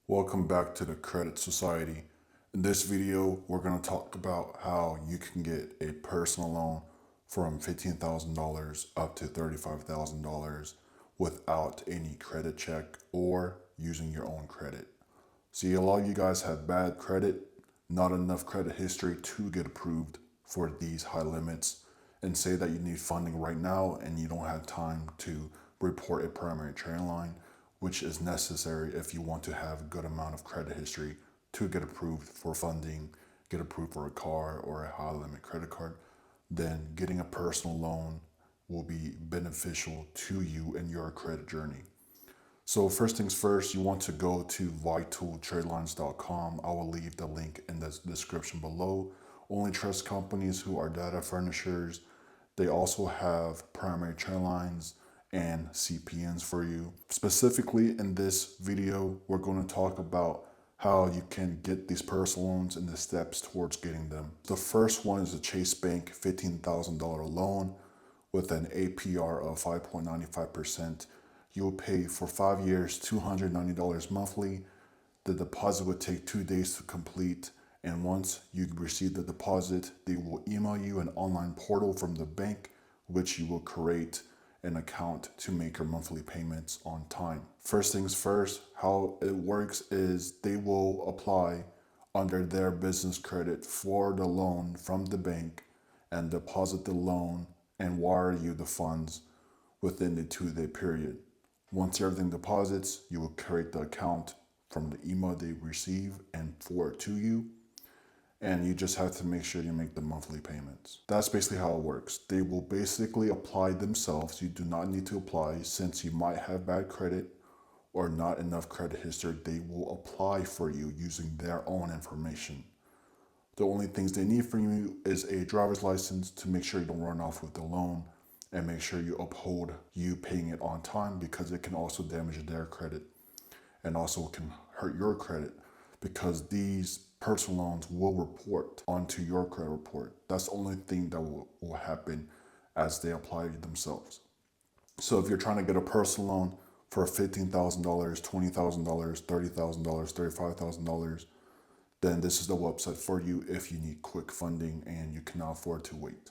Welcome back to the Credit Society. In this video, we're going to talk about how you can get a personal loan from $15,000 up to $35,000 without any credit check or using your own credit. See, a lot of you guys have bad credit, not enough credit history to get approved for these high limits, and say that you need funding right now and you don't have time to report a primary trade line, which is necessary if you want to have a good amount of credit history to get approved for funding, get approved for a car or a high limit credit card. Then getting a personal loan will be beneficial to you in your credit journey. So first things first, you want to go to vitaltradelines.com. I will leave the link in the description below. Only trust companies who are data furnishers. They also have primary trade lines and CPNs for you. Specifically in this video, we're going to talk about how you can get these personal loans and the steps towards getting them. The first one is a Chase Bank $15,000 loan with an APR of 5.95%. You'll pay for 5 years, $290 monthly. The deposit would take 2 days to complete. And once you receive the deposit, they will email you an online portal from the bank, which you will create an account to make your monthly payments on time. First things first, how it works is they will apply under their business credit for the loan from the bank and deposit the loan and wire you the funds within the 2-day period. Once everything deposits, you will create the account from the email they receive and forward to you. And you just have to make sure you make the monthly payments. That's basically how it works. They will basically apply themselves. You do not need to apply since you might have bad credit or not enough credit history. They will apply for you using their own information. The only things they need from you is a driver's license to make sure you don't run off with the loan, and make sure you uphold you paying it on time, because it can also damage their credit and also can hurt your credit, because these personal loans will report onto your credit report. That's the only thing that will happen as they apply themselves. So if you're trying to get a personal loan for $15,000, $20,000, $30,000, $35,000, then this is the website for you if you need quick funding and you cannot afford to wait.